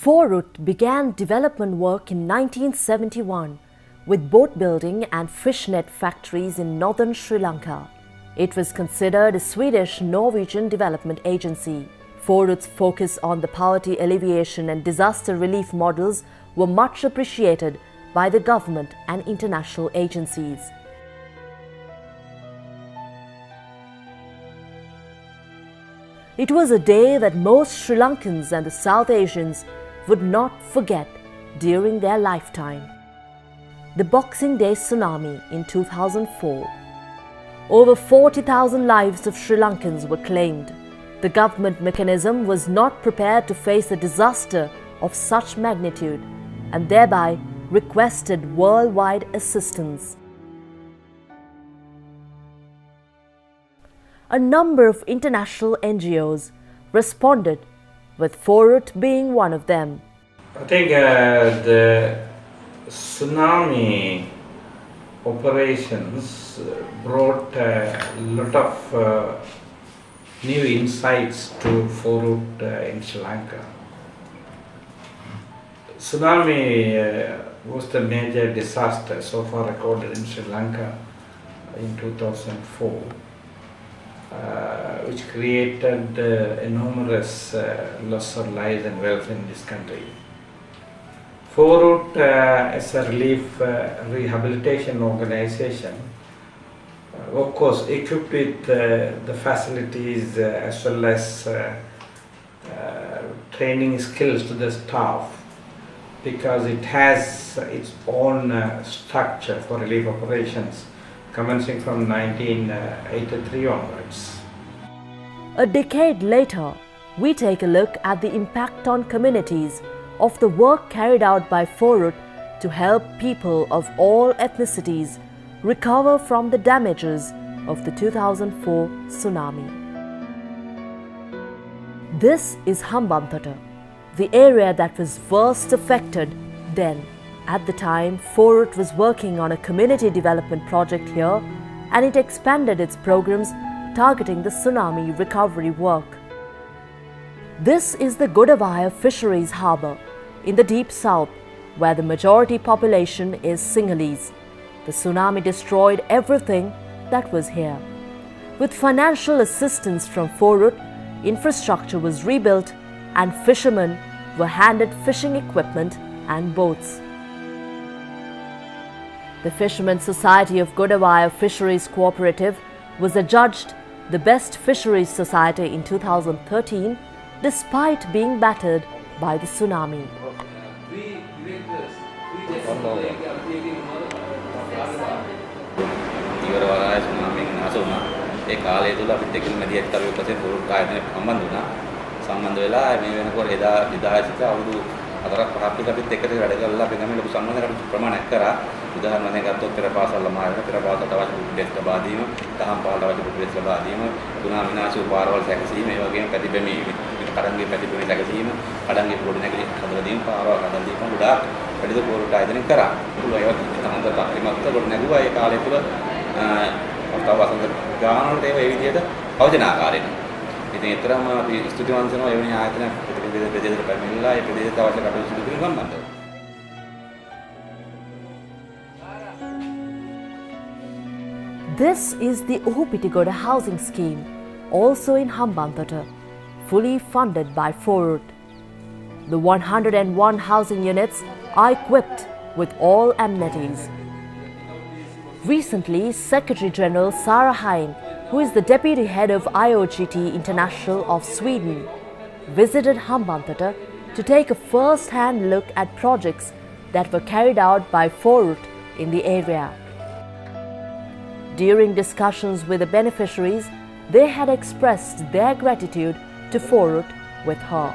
Forut began development work in 1971 with boat building and fishnet factories in northern Sri Lanka. It was considered a Swedish-Norwegian development agency. Forut's focus on the poverty alleviation and disaster relief models were much appreciated by the government and international agencies. It was a day that most Sri Lankans and the South Asians would not forget during their lifetime. The Boxing Day tsunami in 2004. Over 40,000 lives of Sri Lankans were claimed. The government mechanism was not prepared to face a disaster of such magnitude and thereby requested worldwide assistance. A number of international NGOs responded, with Forut being one of them. I think the tsunami operations brought a lot of new insights to Forut in Sri Lanka. Tsunami was the major disaster so far recorded in Sri Lanka in 2004. Which created enormous loss of lives and wealth in this country. Forut, as a relief rehabilitation organization, of course equipped with the facilities as well as training skills to the staff, because it has its own structure for relief operations commencing from 1983 onwards. A decade later, we take a look at the impact on communities of the work carried out by Forut to help people of all ethnicities recover from the damages of the 2004 tsunami. This is Hambantota, the area that was worst affected then. At the time, Forut was working on a community development project here, and it expanded its programs targeting the tsunami recovery work. This is the Godavaya Fisheries Harbour in the deep south, where the majority population is Sinhalese. The tsunami destroyed everything that was here. With financial assistance from Forut, infrastructure was rebuilt and fishermen were handed fishing equipment and boats. The Fishermen's Society of Godavaya Fisheries Cooperative was adjudged the best fisheries society in 2013 despite being battered by the tsunami. අතරක් පහක් පිට අපිත් එකට වැඩ කරලා අපි ගමේ ලොකු සම්බන්ධයක් ප්‍රමාණයක් කරා. උදාහරණයක් ගත්තොත් පෙර පාසල් ළමා වෙන පෙර පාසල් අවශ්‍ය උපදෙස් ලබා දීම, දහම් පාසල් අවශ්‍ය උපදෙස් ලබා දීම, ගුණා විනාශ වූ පාරවල් සැකසීම, ඒ වගේම පැතිබෙමි කඩංගේ පැතිබෙමි සැකසීම, කඩංගේ ගොඩනැගිලි හදලා දීම, පාරවල් හදලා දීම ගොඩාක් වැඩිද පොරට ආයතන කරා. ඒවා තමයි තාක්ෂණිකව ගොඩනැගුවා ඒ කාලය තුල අවස්ථාව වසන්ත ගානවලට ඒ විදිහට පවතින ආකාරයෙන්. ඉතින් ඒතරම් අපි ස්තුතිවන්ත වෙනවා එවැනි ආයතන This is the Uhupitigoda housing scheme, also in Hambantota, fully funded by Forut. The 101 housing units are equipped with all amenities. Recently, Secretary General Sara Hein, who is the Deputy Head of IOGT International of Sweden, visited Hambantota to take a first-hand look at projects that were carried out by Forut in the area. During discussions with the beneficiaries, they had expressed their gratitude to Forut with her.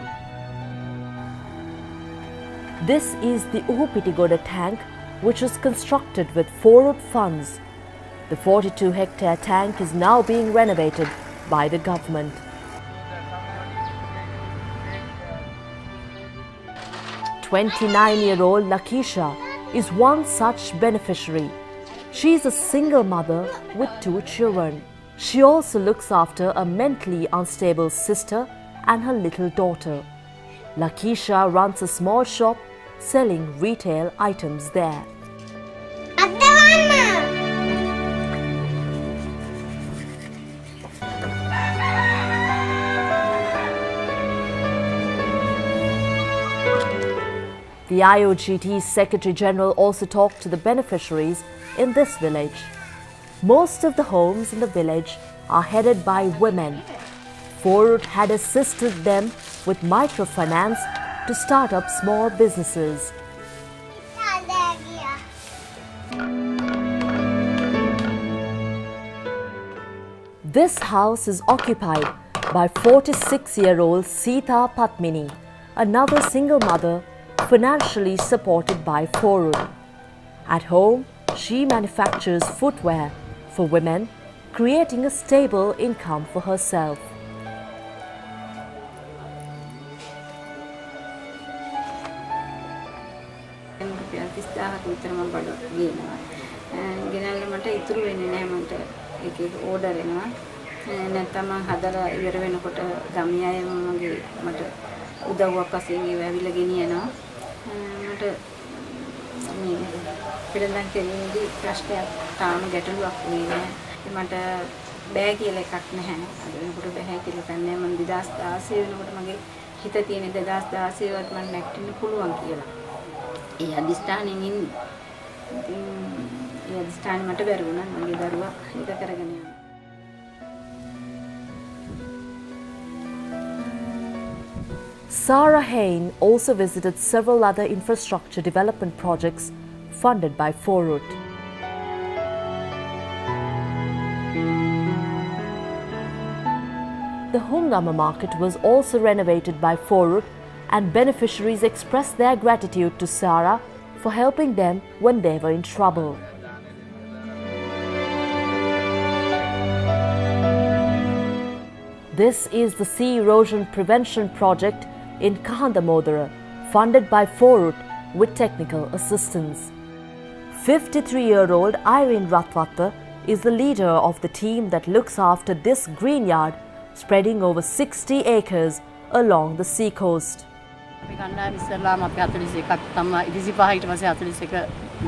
This is the Uhupitigoda tank, which was constructed with Forut funds. The 42-hectare tank is now being renovated by the government. 29-year-old Lakisha is one such beneficiary. She is a single mother with 2 children. She also looks after a mentally unstable sister and her little daughter. Lakisha runs a small shop selling retail items there. The IOGT's Secretary General also talked to the beneficiaries in this village. Most of the homes in the village are headed by women. Forut had assisted them with microfinance to start up small businesses. This house is occupied by 46-year-old Sita Patmini, another single mother financially supported by Forut. At home, she manufactures footwear for women, creating a stable income for herself. පිළිඳන් කෙනෙක්ගේ ප්‍රශ්නයක් තාම ගැටලුවක් වෙන්නේ මට බෑ කියලා එකක් නැහැ. අද වෙනකොට බෑ කියලා කන්නේ මම 2016 වෙනකොට මගේ හිත තියෙන 2016 වත් මම නැක්ටින්න පුළුවන් කියලා. ඒ අදිස්ථානෙන් ඉන්නේ. ඉතින් ඒ අදිස්ථානෙ මට බැරි වුණා මගේ දරුවා ඒක කරගෙන යන්න. Sarah Hain also visited several other infrastructure development projects funded by Forut. The Hungama market was also renovated by Forut, and beneficiaries expressed their gratitude to Sarah for helping them when they were in trouble. This is the sea erosion prevention project in Kahandamodara, funded by Forut with technical assistance. 53-year-old Irene Rathwatta is the leader of the team that looks after this green yard spreading over 60 acres along the sea coast. අපි කණ්ඩායම ඉස්සරලාම අපි 41ක් තමයි 25 ඊට පස්සේ 41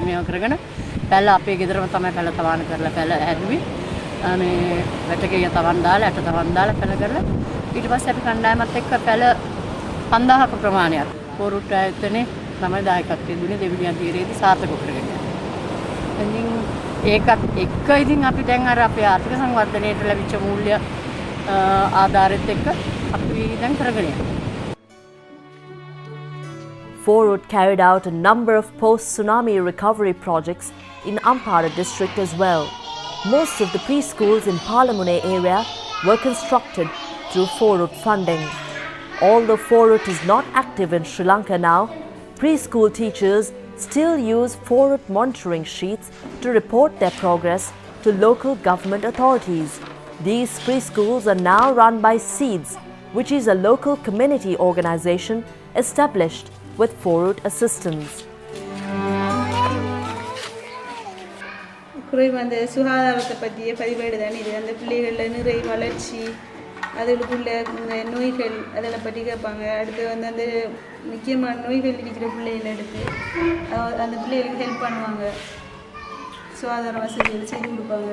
මේව කරගෙන පැල අපේ ගෙදරම තමයි පැල තවාන කරලා පැල හැදුවේ. මේ වැටකේ තවන් දාලා ඇට තවන් දාලා පැල කරලා ඊට පස්සේ අපි කණ්ඩායමත් එක්ක පැල 5000ක ප්‍රමාණයක් පොරුට්ට ආයතනේ තමයි දායකත්වයේ දුන්නේ දෙවියන් තීරයේදී සාර්ථක කරගෙන. ඉතින් ඒකත් එක්ක ඉතින් අපි දැන් අර අපේ ආර්ථික සංවර්ධනයට ලැබිච්ච මූල්‍ය ආධාරෙත් එක්ක අපි දැන් කරගෙන යනවා. Forut carried out a number of post-tsunami recovery projects in Ampara district as well. Most of the preschools in Palamune area were constructed through Forut funding. Although Forut is not active in Sri Lanka now, preschool teachers still use Forut monitoring sheets to report their progress to local government authorities. These preschools are now run by Seeds, which is a local community organization established with Forut assistance. அந்த சுகாதாரத்தை பற்றிய பதிவேடு தானே இது. அந்த பிள்ளைகளில் நிறைய வளர்ச்சி, அதுகளுக்குள்ள நோய்கள் அதெல்லாம் பற்றி கேட்பாங்க. அடுத்து வந்து அந்த முக்கியமான நோய்கள் இருக்கிற பிள்ளைகளை எடுத்து அந்த பிள்ளைகளுக்கு ஹெல்ப் பண்ணுவாங்க, சுகாதார வசதிகள் செய்து கொடுப்பாங்க.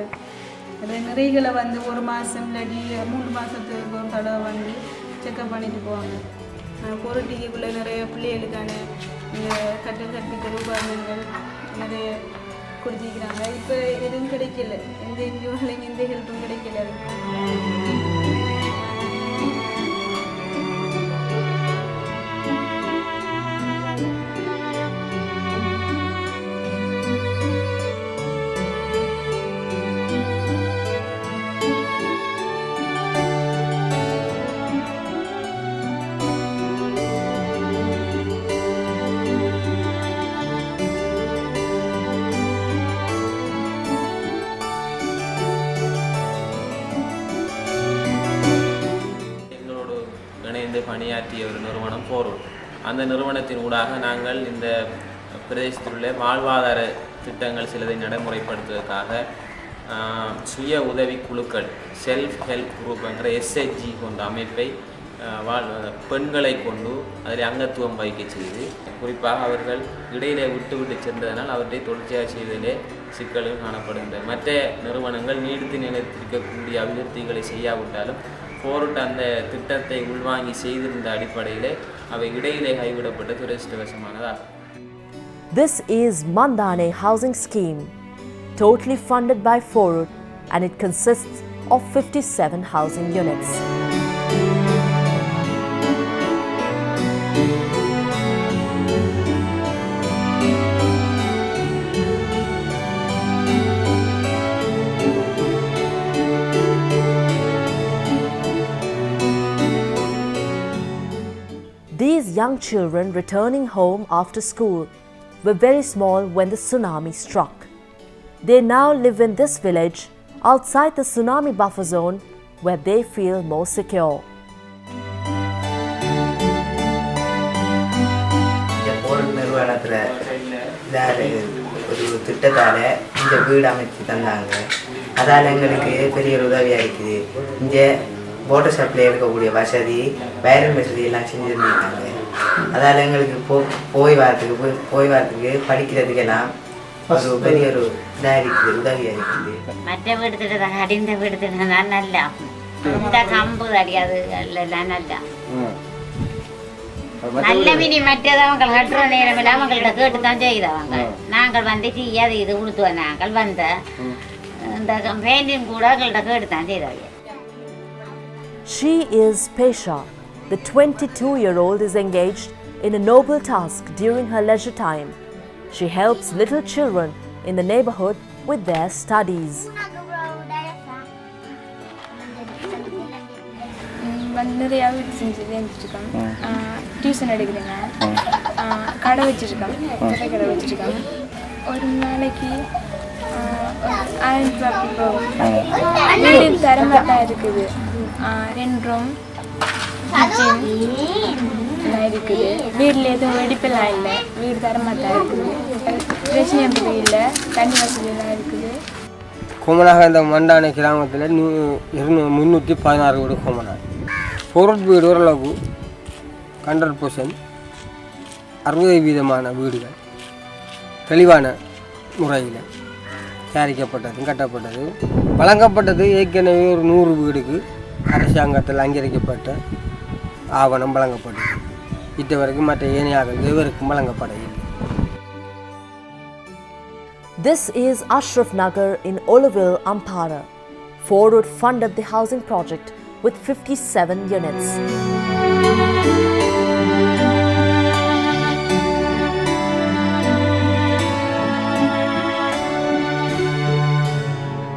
அந்த நிறைகளை வந்து ஒரு மாதம் இல்லாட்டி 3 மாதத்துக்கு ஒரு தடவை வந்து செக்கப் பண்ணிட்டு போவாங்க. பொருட்டிக்குள்ளே நிறைய பிள்ளைகளுக்கான கற்பித்தல் உபகரணங்கள் நிறைய கொடுத்துக்கிறாங்க. இப்போ எதுவும் கிடைக்கல, எந்த என்ஜிஓலையும் எந்த ஹெல்ப்பும் கிடைக்கல. பணியாற்றிய ஒரு நிறுவனம் Forut. அந்த நிறுவனத்தின் ஊடாக நாங்கள் இந்த பிரதேசத்தில் உள்ள வாழ்வாதார திட்டங்கள் சிலதை நடைமுறைப்படுத்துவதற்காக சுய உதவி குழுக்கள் செல்ஃப் ஹெல்ப் குரூப்ங்கிற SHG போன்ற அமைப்பை பெண்களை கொண்டு அதில் அங்கத்துவம் வகிக்க செய்து குறிப்பாக அவர்கள் இடையிலே விட்டு சென்றதனால் அவற்றை தொடர்ச்சியாக செய்வதிலே சிக்கல்கள் காணப்படுகின்றன. மற்ற நிறுவனங்கள் நீடித்து நிலைத்திருக்கக்கூடிய அபிவிருத்திகளை செய்யாவிட்டாலும் போர்ட் அந்த திட்டத்தை உள்வாங்கி செய்திருந்த அடிப்படையிலே அவை இடையிலே கைவிடப்பட்ட துரதிர்ஷ்டவசமானதாகும். This is Mandane housing scheme, totally funded by Forut, and it consists of 57 housing units. These young children returning home after school were very small when the tsunami struck. They now live in this village outside the tsunami buffer zone where they feel more secure. ஒரு திட்டத்தால் இந்த வீடு அமைச்சு தந்தாங்க. அதால் எங்களுக்கு பெரிய உதவியாக இருக்குது. இங்கே வாட்டர் சப்ளை எடுக்கக்கூடிய வசதி, வயரிங் வசதி எல்லாம் செஞ்சுருந்தாங்க. அதால் எங்களுக்கு போய் வரத்துக்கு படிக்கிறதுக்கெல்லாம் ஒரு பெரிய ஒரு இதாக இருக்குது, உதவியாக இருக்குது. மற்ற வீடு திட்டம் அடிந்த வீடு திட்டம் தான் நல்லா. இந்த கம்பு அடியாது எல்லாம் நல்லா நல்ல மினி மற்றதவங்க கட்டுற நேரம் இல்லை அவங்கள்ட்ட கேட்டு தான் செய்தவங்க. நாங்கள் வந்து செய்யாது இது கொடுத்துவோம். நாங்கள் வந்த இந்த பெயிண்டிங் கூட எங்கள்கிட்ட கேட்டு தான் செய்தவங்க. She is Pesha. The 22-year-old is engaged in a noble task during her leisure time. She helps little children in the neighborhood with their studies. நிறையா வீட்டு செஞ்சு செஞ்சுருக்கோம். டியூஷன் எடுக்கிறேங்க, கடை வச்சுருக்கோம், கடை வச்சுருக்கோம். ஒரு நாளைக்கு 1000 ரூபா போகும். வீடு தரமாக தான் இருக்குது. 2 ரூம் கிச்சன் இருக்குது. வீட்டில் எதுவும் வெடிப்பெல்லாம் இல்லை. வீடு தரமாக தான் இருக்குது. பிரச்சனை எப்படி இல்லை. தண்ணி வசதியெல்லாம் இருக்குது. கோமனாக இந்த மண்டானை கிராமத்தில் 316 வீடு கோமனாக. பொருட் வீடு ஓரளவுக்கு 100% 60% வீடுகள் தெளிவான முறையில் தயாரிக்கப்பட்டது, கட்டப்பட்டது, வழங்கப்பட்டது. ஏற்கனவே ஒரு 100 வீடுக்கு அரசாங்கத்தில் அங்கீகரிக்கப்பட்ட ஆவணம் வழங்கப்பட்டது. இதுவரைக்கும் மற்ற ஏனையாக எவருக்கும் வழங்கப்படவில்லை. This is Ashraf Nagar in Olaville, Ampara. Forut funded the housing project with 57 units.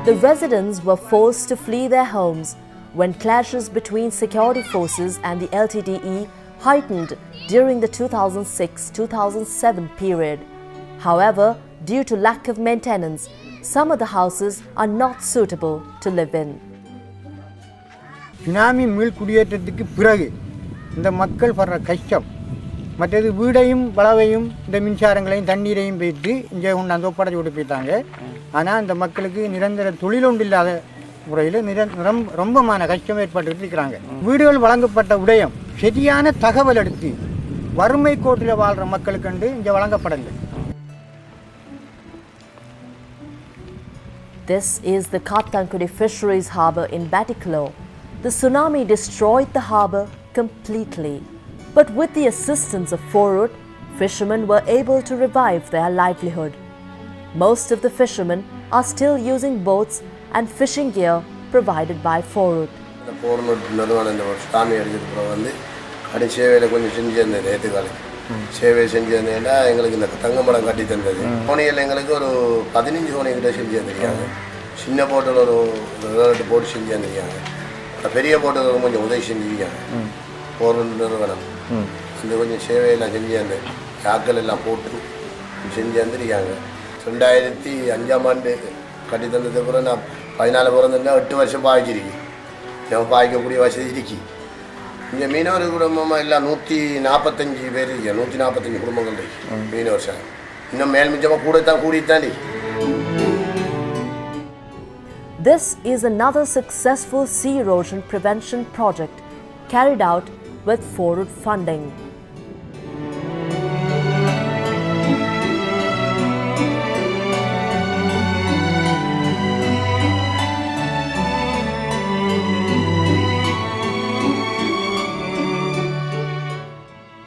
The residents were forced to flee their homes when clashes between security forces and the LTTE heightened during the 2006-2007 period. However, due to lack of maintenance, some of the houses are not suitable to live in. Tsunami மீள் குடியேற்றத்துக்கு பிறகு இந்த மக்கள் படுற கஷ்டம், மற்றது வீடையும் வளவையும் இந்த மின்சாரங்களையும் தண்ணீரையும் வைத்து இங்கே கொண்டாந்து ஒப்படைச்சி விட்டு போயிட்டாங்க. ஆனால் இந்த மக்களுக்கு நிரந்தர தொழிலொன்று இல்லாத முறையில் ரொம்பமான கஷ்டம் ஏற்பட்டு இருக்கிறாங்க. வீடுகள் வழங்கப்பட்ட உடையம் சரியான தகவல் எடுத்து வறுமை கோட்டில் வாழ்கிற மக்களுக்கு இங்கே வழங்கப்படலை. This is the Kathankudi Fisheries Harbour in Batticaloa. The tsunami destroyed the harbour completely. But with the assistance of Forut, fishermen were able to revive their livelihood. Most of the fishermen are still using boats and fishing gear provided by Forut. The Forut நிறுவனம் tsunami அடிச்சதுக்கு வந்து அடி சேவையில் கொஞ்சம் செஞ்சிருந்தது. ஏற்றுக்கால சேவை செஞ்சிருந்தேன்னா எங்களுக்கு இந்த தங்கமடம் கட்டி தந்தது. தோணியில் எங்களுக்கு ஒரு 15 தோணி கிட்ட செஞ்சு தந்துருக்காங்க. சின்ன போட்டில் ஒரு 7-8 போட்டு செஞ்சு தந்துருக்காங்க. பெரிய போட்டில் கொஞ்சம் உதவி செஞ்சுருக்காங்க. Forut நிறுவனம் இந்த கொஞ்சம் சேவையெல்லாம் செஞ்சு அந்த யாக்கள் எல்லாம் போட்டு செஞ்சு தந்துருக்காங்க. 2005ஆம் ஆண்டு கட்டி தந்ததுக்கு அப்புறம் நான் 14 பிறந்தேன்னா 8 வருஷம் பாய்ச்சிருக்கு. நம்ம பாய்க்கக்கூடிய வசதி இருக்கு. இங்கே மீனவர் குடும்பமாக எல்லாம் 145 பேர் இருக்கு. 145 குடும்பங்கள் இருக்கு மீனவர் சார். இன்னும் மேல் மிச்சமாக கூடித்தான் இருக்கு. This is another successful sea erosion prevention project carried out with forward funding.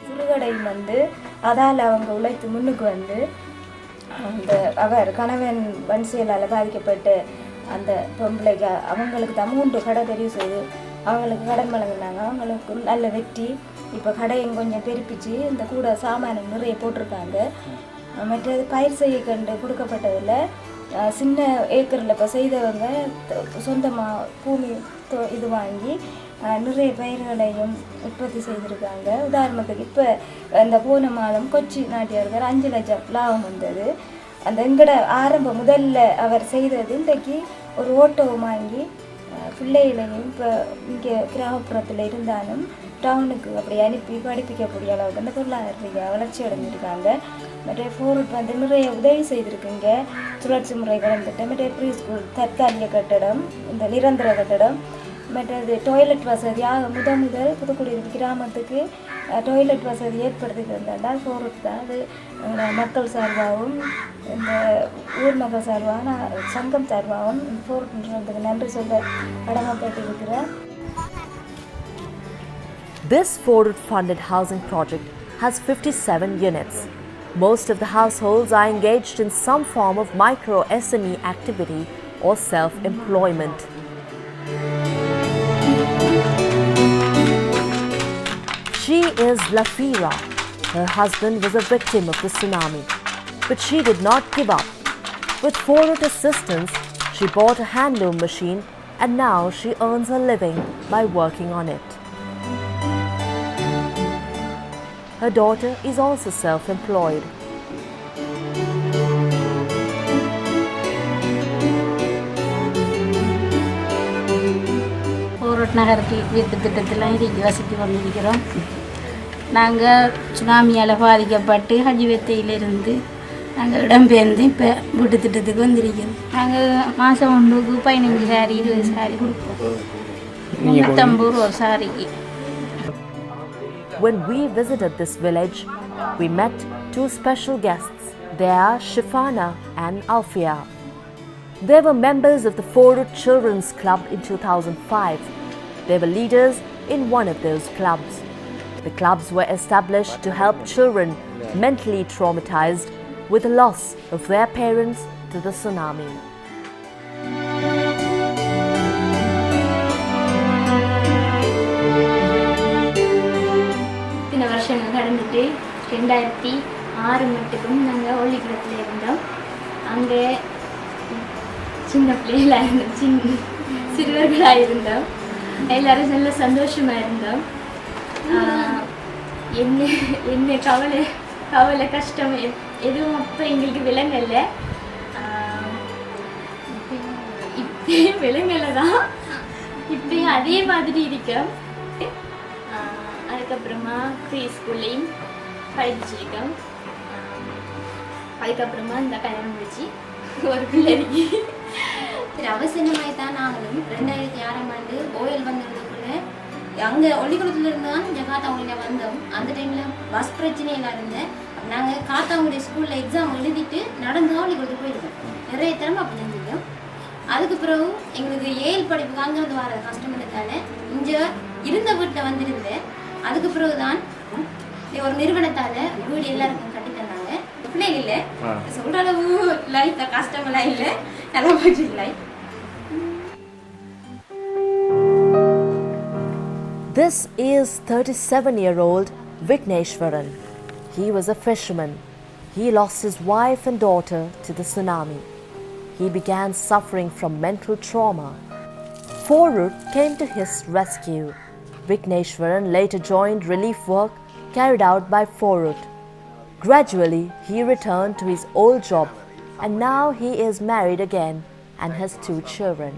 சிறுகடையும் வந்து அதால் அவங்க உழைத்து முன்னுக்கு வந்து அந்த அவர் கணவன் வன்சியலால் பாதிக்கப்பட்டு அந்த பொம்பளைக்கு அவங்களுக்கு அமௌண்ட்டு கடை தெரிவு செய்து அவங்களுக்கு கடன் வழங்கினாங்க. அவங்களுக்கு நல்ல வெற்றி. இப்போ கடையும் கொஞ்சம் பெருப்பிச்சு இந்த கூட சாமானம் நிறைய போட்டிருக்காங்க. மற்றது பயிர் செய்ய கண்டு கொடுக்கப்பட்டதில் சின்ன ஏக்கரில் இப்போ செய்தவங்க சொந்தமாக பூமி இது வாங்கி நிறைய பயிர்களையும் உற்பத்தி செய்திருக்காங்க. உதாரணத்துக்கு இப்போ இந்த போன மாதம் கொச்சி நாட்டியார்கள் 5 லட்சம் லாபம் வந்தது. அந்த எங்கட ஆரம்பம் முதல்ல அவர் செய்தது இன்றைக்கு ஒரு ஓட்டோ வாங்கி பிள்ளைகளையும் இப்போ இங்கே கிராமப்புறத்தில் இருந்தாலும் டவுனுக்கு அப்படி அனுப்பி படிப்பிக்கக்கூடிய அளவுக்கு அந்த பொருளாதார வளர்ச்சி அடைஞ்சிருக்காங்க. மற்ற ஃபோர்ட் வந்து நிறைய உதவி செய்திருக்குங்க. சுழற்சி முறை கலந்துட்டு மற்ற ப்ரீ ஸ்கூல் தற்காலிக கட்டடம், இந்த நிரந்தர கட்டடம், மற்றது டாய்லெட் வசதியாக முதல் புதுக்குடியிருப்பு கிராமத்துக்கு டாய்லெட் வசதி ஏற்படுத்தி தந்தால் ஃபோர்ட் தான். அது மக்கள் சார்பாகவும் இந்த ஊர் மக்கள் சார்பாக சங்கம் சார்பாகவும் ஃபோர்ட்ன்றதுக்கு நன்றி சொல்ல கடமைப்பட்டிருக்கிறேன். This forward-funded housing project has 57 units. Most of the households are engaged in some form of micro SME activity or self-employment. She is Lafira. Her husband was a victim of the tsunami, but she did not give up. With forward assistance, she bought a handloom machine and now she earns her living by working on it. Her daughter is also self-employed. Port நகரத்தில் வீட்டு திட்டத்தில் வசித்து கொண்டிருக்கிறோம். நாங்கள் சுனாமியால் பாதிக்கப்பட்டு ஹஜ்வெத்தையிலிருந்து நாங்கள் இடம்பெயர்ந்து இப்போ வீட்டு திட்டத்துக்கு வந்திருக்கிறோம். நாங்கள் மாதம் ஒன்றுக்கு 15 சாரி 20 சாரி கொடுப்போம். 350 ரூபா ஒரு சாரிக்கு. When we visited this village, we met 2 special guests. They are Shifana and Alfia. They were members of the Forward Children's Club in 2005. They were leaders in one of those clubs. The clubs were established to help children mentally traumatized with the loss of their parents to the tsunami. இத்தனை வருஷங்கள் கடந்துட்டு 2006 மட்டுக்கும் நாங்கள் ஒல்லிக்குளத்தில் இருந்தோம். அங்கே சின்ன பிள்ளைகளாக இருந்தோம், சிறுவர்களாக இருந்தோம். எல்லாரும் நல்ல சந்தோஷமாக இருந்தோம். என்ன கவலை கஷ்டம் எதுவும் அப்போ எங்களுக்கு விலங்கல்ல. இப்பயும் விலங்கல்ல தான், இப்பயும் அதே மாதிரி இருக்கோம். அதுக்கப்புறமா ப்ரீ ஸ்கூல்லையும் படிச்சிருக்கோம். அதுக்கப்புறமா இந்த கல்யாணம் முடிச்சு ஒரு பிள்ளைக்கு அவசரமாய் தான் நாங்களும் 2006ஆம் ஆண்டு ஓயல் வந்ததுக்குள்ள அங்கே ஒல்லிக்குளத்தில் இருந்து தான் இங்கே காத்தாங்குடியில் வந்தோம். அந்த டைமில் பஸ் பிரச்சனையெல்லாம் இருந்தேன். நாங்கள் காத்தாங்குடி ஸ்கூலில் எக்ஸாம் எழுதிட்டு நடந்து தான் ஒல்லிக்குளத்துக்கு போயிருக்கோம். நிறைய திறமை அப்போ செஞ்சுருக்கோம். அதுக்கு பிறகு எங்களுக்கு ஏழு படிப்புக்கு அங்கேருந்து வர கஷ்டமன்றதால இங்கே இருந்த வீட்டில் வந்துருந்தேன். அதுக்கு பிறகு தான் ஒரு நிறுவனத்தால் வீடு எல்லாருக்கும் கட்டி தந்தாங்க. பிள்ளைகள் இல்லை சொல்கிற அளவு லைஃப் கஷ்டமெல்லாம் இல்லை, நல்லா போச்சு life. This is 37-year-old Vigneshwaran. He was a fisherman. He lost his wife and daughter to the tsunami. He began suffering from mental trauma. Forward came to his rescue. Vigneshwaran later joined relief work carried out by Forward. Gradually, he returned to his old job and now he is married again and has 2 children.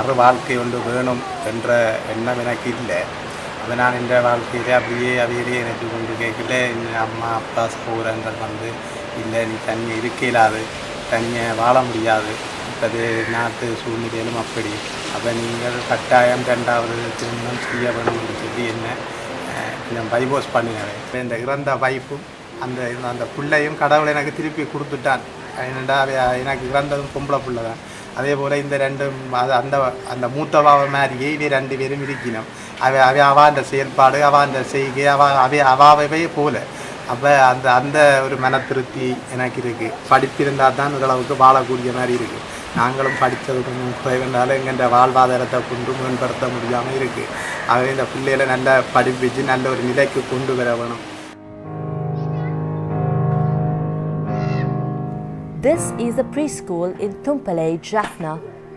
மறு வாழ்க்கை ஒன்று வேணும் என்ற எண்ணம் எனக்கு இல்லை. அதை நான் இந்த வாழ்க்கையிலே அப்படியே அவையிலே நினைத்து கொண்டு கேட்கல. அம்மா அப்பா சகோதரங்கள் வந்து இல்லை நீ தனியாக இருக்க இயலாது, தனியாக வாழ முடியாது, அது நாட்டு சூழ்நிலையிலும் அப்படி, அப்போ நீங்கள் கட்டாயம் 2வது திருமணம் செய்ய வேணும்னு சொல்லி என்ன பைபோஸ் பண்ணினேன். இந்த இறந்த வைஃபும் அந்த அந்த பிள்ளையும் கடவுளை எனக்கு திருப்பி கொடுத்துட்டான். என்னடா எனக்கு இறந்ததும் பொம்பளை பிள்ளை தான். அதே போல் இந்த ரெண்டும் அந்த அந்த மூத்தவாவை மாதிரியே இவை 2 பேரும் இருக்கணும். அவன் செயல்பாடு அவன் செய்கை அவாவே போல. அப்போ அந்த ஒரு மன திருப்தி எனக்கு இருக்குது. படிப்பிருந்தால் தான் ஓரளவுக்கு வாழக்கூடிய மாதிரி இருக்குது. நாங்களும் படித்தது கொஞ்சம் குறைவென்றாலும் எங்கள் வாழ்வாதாரத்தை கொண்டு மேம்படுத்த முடியாமல் இருக்குது. ஆகவே இந்த பிள்ளைகளை நல்ல படிப்பிச்சு நல்ல ஒரு நிலைக்கு கொண்டு வர வேணும். This is a preschool in Tumpale, Jaffna,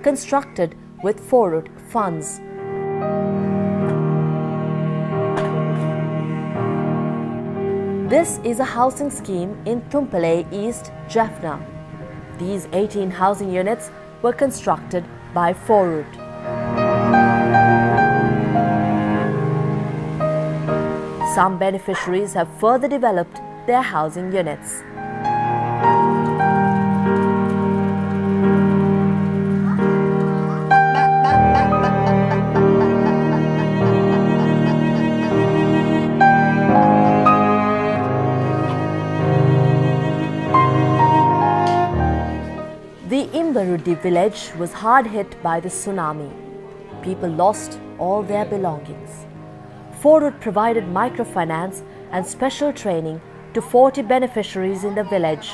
constructed with forward funds. This is a housing scheme in Tumpale, East Jaffna. These 18 housing units were constructed by Forward. Some beneficiaries have further developed their housing units. The Imbarudi village was hard hit by the tsunami. People lost all their belongings. Forward provided microfinance and special training to 40 beneficiaries in the village.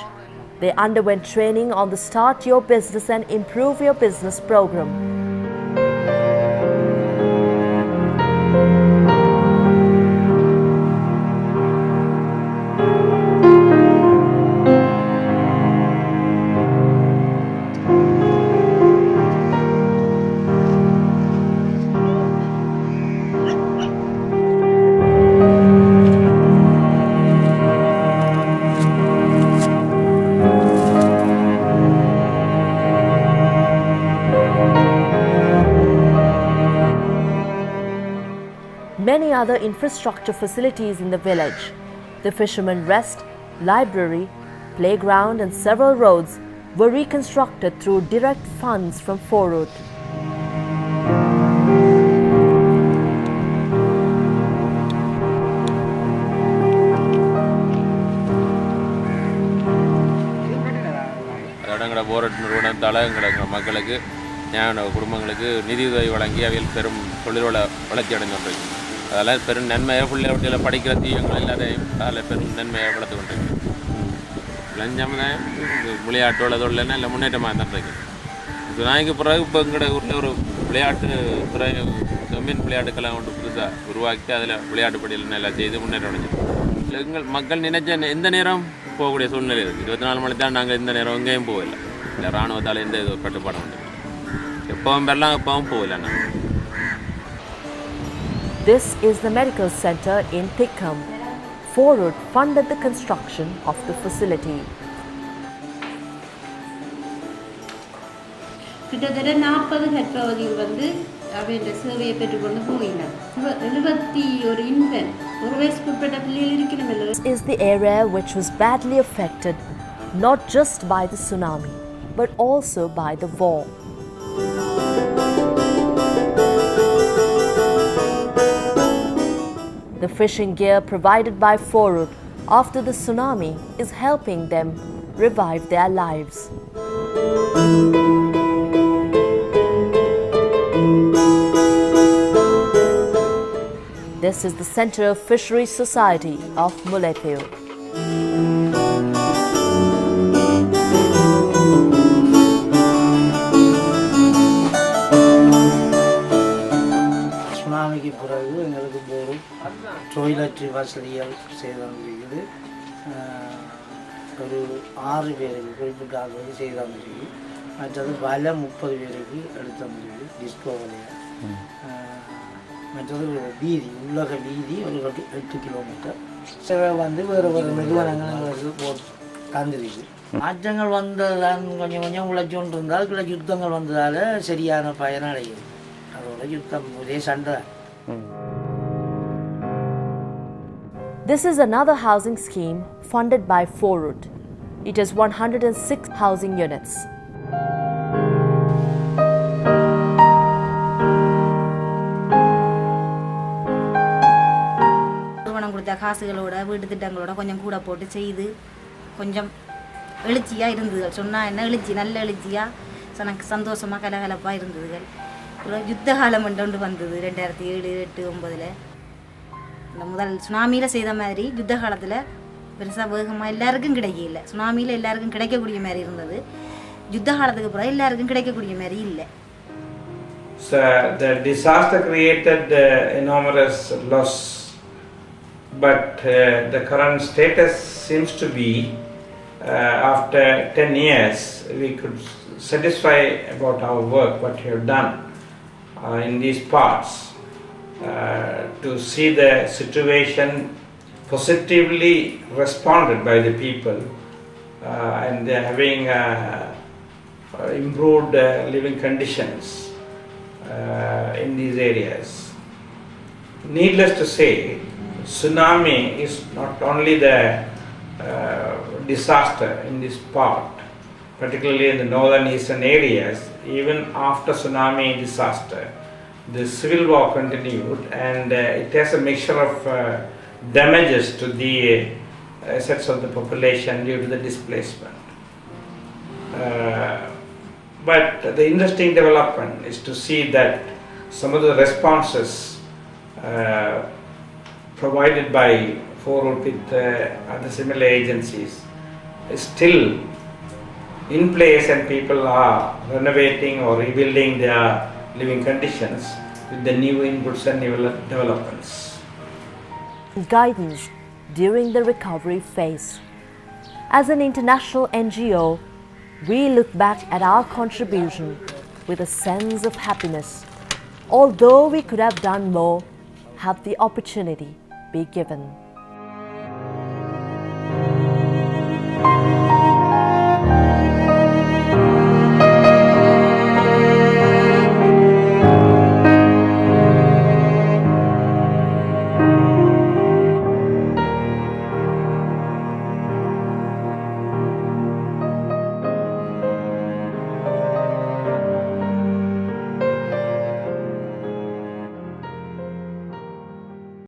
They underwent training on the Start Your Business and Improve Your Business program. Many other infrastructure facilities in the village, the Fisherman Rest, library, playground and several roads were reconstructed through direct funds from Forward. போராட்ட நிறுவனத்தால் எங்கள் மக்களுக்கு குடும்பங்களுக்கு நிதியுதவி வழங்கி அவையில் பெரும் தொழிலோட வளர்ச்சி அடைந்துள்ளது. அதில் பெரும் நன்மையை பிள்ளைகள் படிக்கிற தீயங்கள் எல்லாரையும் அதில் பெரும் நன்மையை வளர்த்து கொண்டிருக்கு. லஞ்சம் தான் விளையாட்டோட தொழில் நல்ல முன்னேற்றமாக தான் இருக்குது. சுனாமிக்கு பிறகு இப்போ எங்களோட ஊரில் ஒரு விளையாட்டு துறை மீன் விளையாட்டுக்கெல்லாம் கொண்டு புதுசாக உருவாக்கி அதில் விளையாட்டு பட்டியல் நல்லா செய்து முன்னேற்றம் அடைஞ்சிருக்கோம். எங்கள் மக்கள் நினைச்ச எந்த நேரம் போகக்கூடிய சூழ்நிலை இருக்குது. 24 மணி தான் நாங்கள் இந்த நேரம் எங்கேயும் போகலை. இல்லை இராணுவத்தால் எந்த இது கட்டுப்பாடும் உண்டு. எப்பவும் வரலாம், எப்பவும் போகல. This is the medical center in Thikkam. Forward funded the construction of the facility. கிட்டத்தட்ட 40 பெற்றோர்கள் வந்து அவருடைய சேவையை பெற்றுக்கொண்டு போயினார். 71 இன்ஃபென்ட் ஒரு வயசுக்குட்பட்ட பிள்ளைகள் இருக்கணுமில்லை. This is the area which was badly affected not just by the tsunami but also by the war. The fishing gear provided by Forward after the tsunami is helping them revive their lives. This is the Center of Fisheries Society of Mullaitivu. சுனாமிக்கு பிறகு எங்களுக்கு போரும் toilet வசதிகள் செய்து ஒரு 6 பேருக்கு குறிப்பிட்ட ஆளுக்கு செய்த முடியும். மற்றது வலை 30 பேருக்கு எடுத்த முடியும் டிஸ்கோவலையாக. மற்றது வீதி உள்ளக வீதி ஒரு 8 கிலோமீட்டர். சில வந்து வேறு வேறு நிறுவனங்கள் எங்களுக்கு தந்துருக்கு. மாற்றங்கள் வந்ததான் கொஞ்சம் கொஞ்சம் உழைச்சி கொண்டு இருந்தால் சில யுத்தங்கள் வந்ததால் சரியான பயன் அடையுது. அதோட யுத்தம் ஒரே சண்டை. This is another housing scheme funded by Forwood. It has 106 housing units. நிறுவனம் கொடுத்த காசுகளோட வீட்டு திட்டங்களோட கொஞ்சம் கூட போட்டு செய்து கொஞ்சம் எழுச்சியாக இருந்தது. சொன்னால் என்ன எழுச்சி, நல்ல எழுச்சியாக எனக்கு சந்தோஷமாக கலகலப்பாக இருந்ததுகள். ஒரு யுத்த காலம் ஒன்று வந்தது 2007, 2008, 2009. இந்த முதல் சுனாமியில் செய்த மாதிரி யுத்த காலத்தில் பெருசாக வேகமாக எல்லாருக்கும் கிடைக்கல. சுனாமியில் எல்லாருக்கும் கிடைக்கக்கூடிய மாதிரி இருந்தது. யுத்த காலத்துக்கு அப்புறம் எல்லாருக்கும் கிடைக்கக்கூடிய மாதிரி இல்லை. So the disaster created enormous loss, but the current status seems to be after 10 years we could satisfy about our work, what we have done in these parts. To see the situation positively responded by the people and they are having improved living conditions in these areas. Needless to say, tsunami is not only the disaster in this part, particularly in the northern eastern areas. Even after tsunami disaster, the civil war continued, and it has a mixture of damages to the assets of the population due to the displacement. But the interesting development is to see that some of the responses provided by Forwood with other similar agencies is still in place, and people are renovating or rebuilding their living conditions with the new inputs and developments. Guidance during the recovery phase. As an international NGO, we look back at our contribution with a sense of happiness. Although we could have done more, had the opportunity be given.